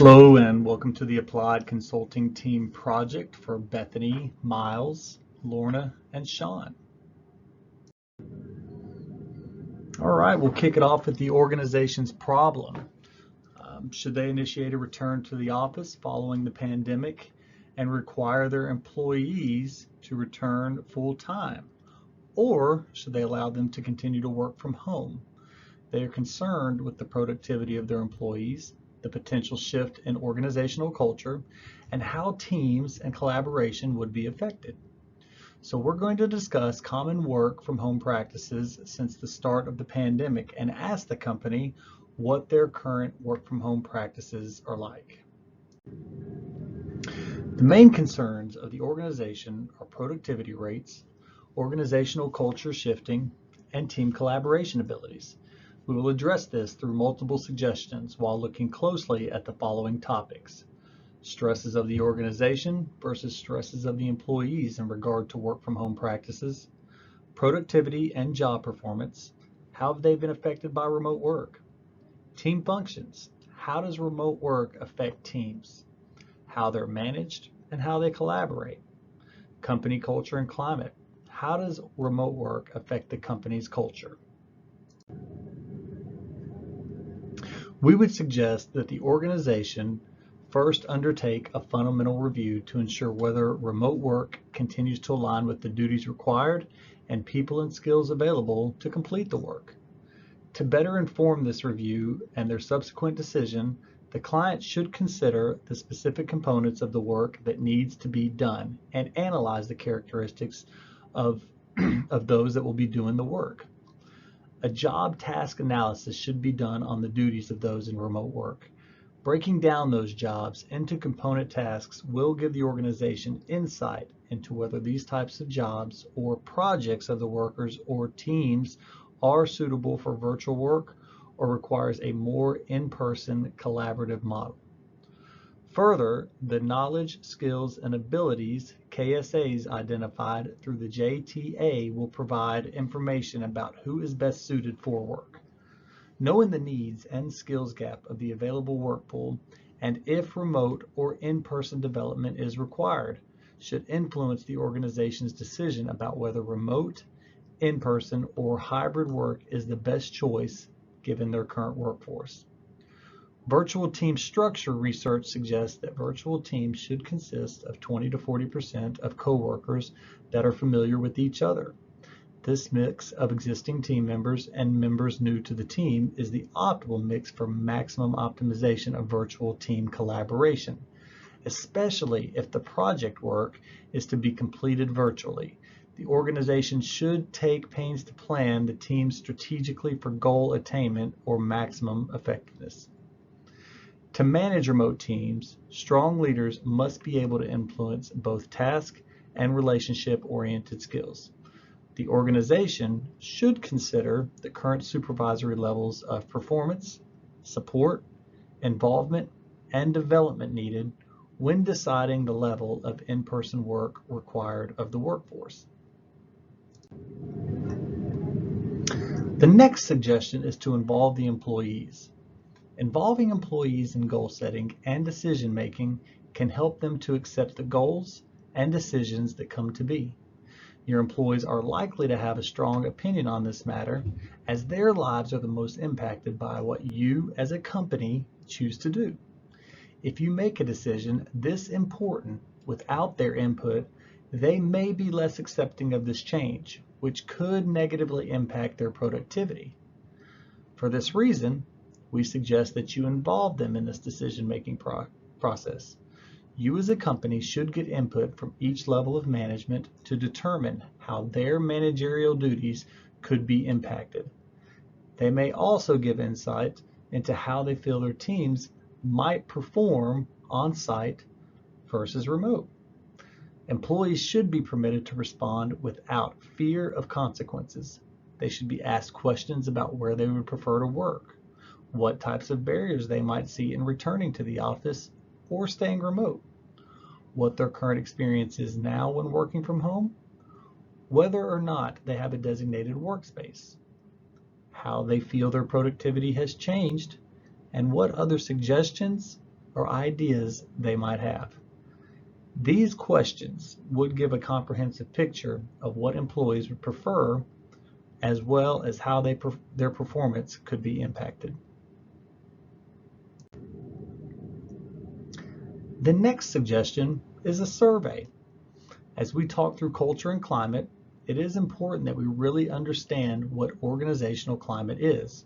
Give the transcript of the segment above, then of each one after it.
Hello and welcome to the Applied Consulting Team project for Bethany, Miles, Lorna, and Sean. All right, we'll kick it off with the organization's problem. Should they initiate a return to the office following the pandemic and require their employees to return full time? Or should they allow them to continue to work from home? They are concerned with the productivity of their employees, the potential shift in organizational culture, and how teams and collaboration would be affected. So we're going to discuss common work from home practices since the start of the pandemic and ask the company what their current work from home practices are like. The main concerns of the organization are productivity rates, organizational culture shifting, and team collaboration abilities. We will address this through multiple suggestions while looking closely at the following topics: stresses of the organization versus stresses of the employees in regard to work from home practices, productivity and job performance, how have they been affected by remote work, team functions, how does remote work affect teams, how they're managed and how they collaborate, company culture and climate, how does remote work affect the company's culture. We would suggest that the organization first undertake a fundamental review to ensure whether remote work continues to align with the duties required and people and skills available to complete the work. To better inform this review and their subsequent decision, the client should consider the specific components of the work that needs to be done and analyze the characteristics of, of those that will be doing the work. A job task analysis should be done on the duties of those in remote work. Breaking down those jobs into component tasks will give the organization insight into whether these types of jobs or projects of the workers or teams are suitable for virtual work or requires a more in-person collaborative model. Further, the knowledge, skills, and abilities KSAs identified through the JTA will provide information about who is best suited for work. Knowing the needs and skills gap of the available work pool and if remote or in-person development is required should influence the organization's decision about whether remote, in-person, or hybrid work is the best choice given their current workforce. Virtual team structure research suggests that virtual teams should consist of 20 to 40% of coworkers that are familiar with each other. This mix of existing team members and members new to the team is the optimal mix for maximum optimization of virtual team collaboration, especially if the project work is to be completed virtually. The organization should take pains to plan the team strategically for goal attainment or maximum effectiveness. To manage remote teams, strong leaders must be able to influence both task and relationship-oriented skills. The organization should consider the current supervisory levels of performance, support, involvement, and development needed when deciding the level of in-person work required of the workforce. The next suggestion is to involve the employees. Involving employees in goal setting and decision making can help them to accept the goals and decisions that come to be. Your employees are likely to have a strong opinion on this matter as their lives are the most impacted by what you as a company choose to do. If you make a decision this important without their input, they may be less accepting of this change, which could negatively impact their productivity. For this reason, we suggest that you involve them in this decision-making process. You as a company should get input from each level of management to determine how their managerial duties could be impacted. They may also give insight into how they feel their teams might perform on-site versus remote. Employees should be permitted to respond without fear of consequences. They should be asked questions about where they would prefer to work, what types of barriers they might see in returning to the office or staying remote, what their current experience is now when working from home, whether or not they have a designated workspace, how they feel their productivity has changed, and what other suggestions, or ideas they might have. These questions would give a comprehensive picture of what employees would prefer, as well as how their performance could be impacted. The next suggestion is a survey. As we talk through culture and climate, it is important that we really understand what organizational climate is.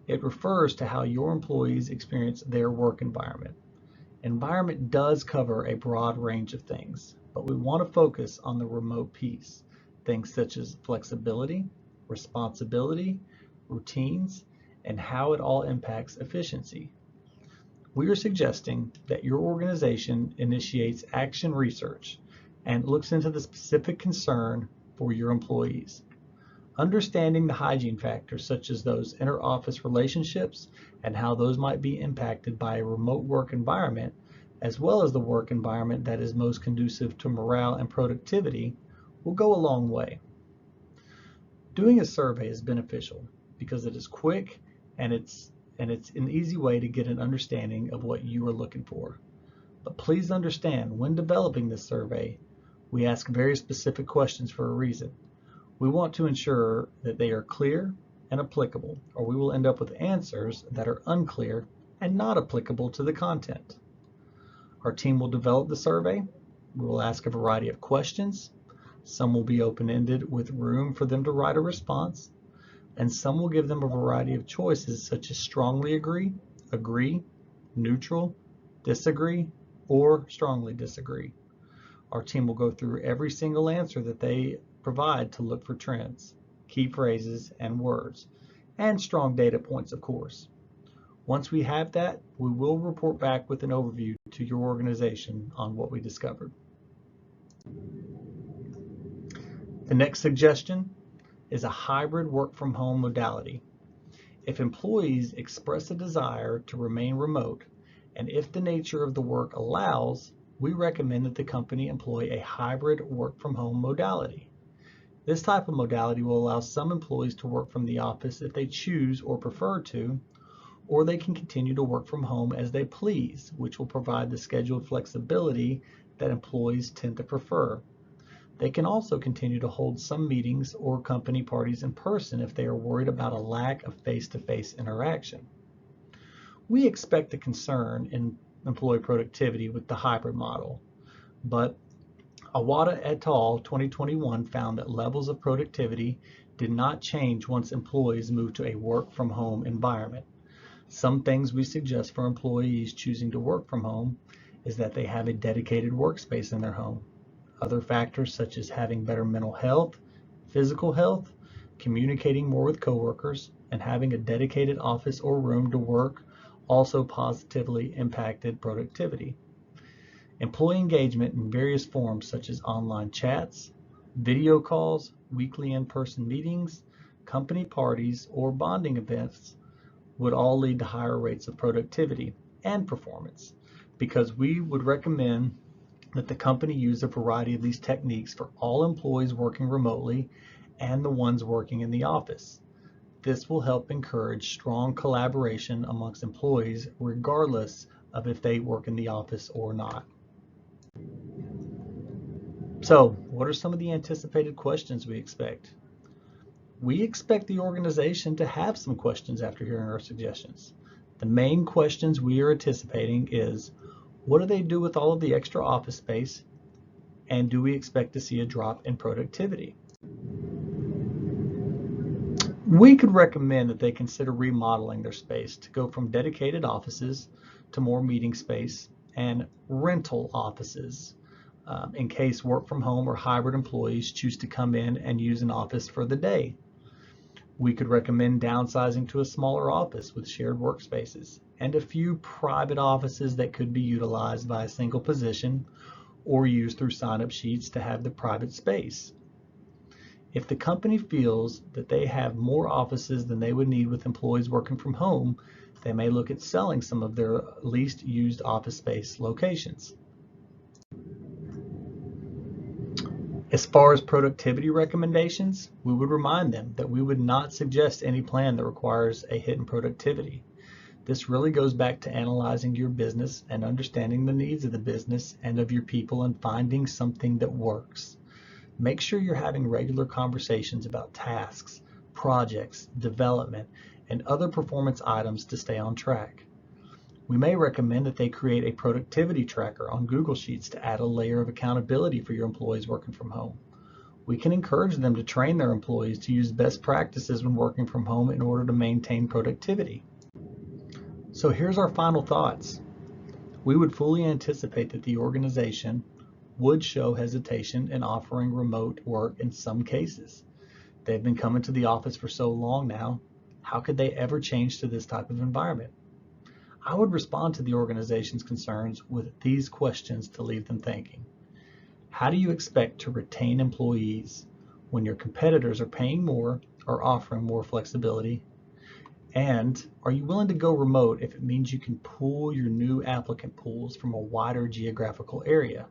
It refers to how your employees experience their work environment. Environment does cover a broad range of things, but we want to focus on the remote piece, things such as flexibility, responsibility, routines, and how it all impacts efficiency. We are suggesting that your organization initiates action research and looks into the specific concern for your employees. Understanding the hygiene factors such as those inter-office relationships and how those might be impacted by a remote work environment, as well as the work environment that is most conducive to morale and productivity, will go a long way. Doing a survey is beneficial because it is quick and it's an easy way to get an understanding of what you are looking for. But please understand, when developing this survey, we ask very specific questions for a reason. We want to ensure that they are clear and applicable, or we will end up with answers that are unclear and not applicable to the content. Our team will develop the survey. We will ask a variety of questions. Some will be open-ended with room for them to write a response, and some will give them a variety of choices such as strongly agree, neutral, disagree, or strongly disagree. Our team will go through every single answer that they provide to look for trends, key phrases, and words, and strong data points, of course. Once we have that, we will report back with an overview to your organization on what we discovered. The next suggestion is a hybrid work from home modality. If employees express a desire to remain remote, and if the nature of the work allows, we recommend that the company employ a hybrid work from home modality. This type of modality will allow some employees to work from the office if they choose or prefer to, or they can continue to work from home as they please, which will provide the scheduled flexibility that employees tend to prefer. They can also continue to hold some meetings or company parties in person if they are worried about a lack of face-to-face interaction. We expect a concern in employee productivity with the hybrid model, but Awada et al. 2021 found that levels of productivity did not change once employees moved to a work-from-home environment. Some things we suggest for employees choosing to work from home is that they have a dedicated workspace in their home. Other factors such as having better mental health, physical health, communicating more with coworkers, and having a dedicated office or room to work also positively impacted productivity. Employee engagement in various forms such as online chats, video calls, weekly in-person meetings, company parties, or bonding events would all lead to higher rates of productivity and performance, because we would recommend that the company use a variety of these techniques for all employees working remotely and the ones working in the office. This will help encourage strong collaboration amongst employees regardless of if they work in the office or not. So, what are some of the anticipated questions we expect? We expect the organization to have some questions after hearing our suggestions. The main questions we are anticipating is, what do they do with all of the extra office space? And do we expect to see a drop in productivity? We could recommend that they consider remodeling their space to go from dedicated offices to more meeting space and rental offices in case work from home or hybrid employees choose to come in and use an office for the day. We could recommend downsizing to a smaller office with shared workspaces and a few private offices that could be utilized by a single position or used through sign-up sheets to have the private space. If the company feels that they have more offices than they would need with employees working from home, they may look at selling some of their least used office space locations. As far as productivity recommendations, we would remind them that we would not suggest any plan that requires a hit in productivity. This really goes back to analyzing your business and understanding the needs of the business and of your people and finding something that works. Make sure you're having regular conversations about tasks, projects, development, and other performance items to stay on track. We may recommend that they create a productivity tracker on Google Sheets to add a layer of accountability for your employees working from home. We can encourage them to train their employees to use best practices when working from home in order to maintain productivity. So here's our final thoughts. We would fully anticipate that the organization would show hesitation in offering remote work in some cases. They've been coming to the office for so long now. How could they ever change to this type of environment? I would respond to the organization's concerns with these questions to leave them thinking. How do you expect to retain employees when your competitors are paying more or offering more flexibility? And are you willing to go remote if it means you can pull your new applicant pools from a wider geographical area?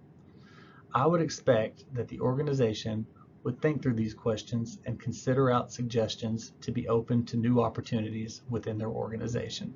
I would expect that the organization would think through these questions and consider out suggestions to be open to new opportunities within their organization.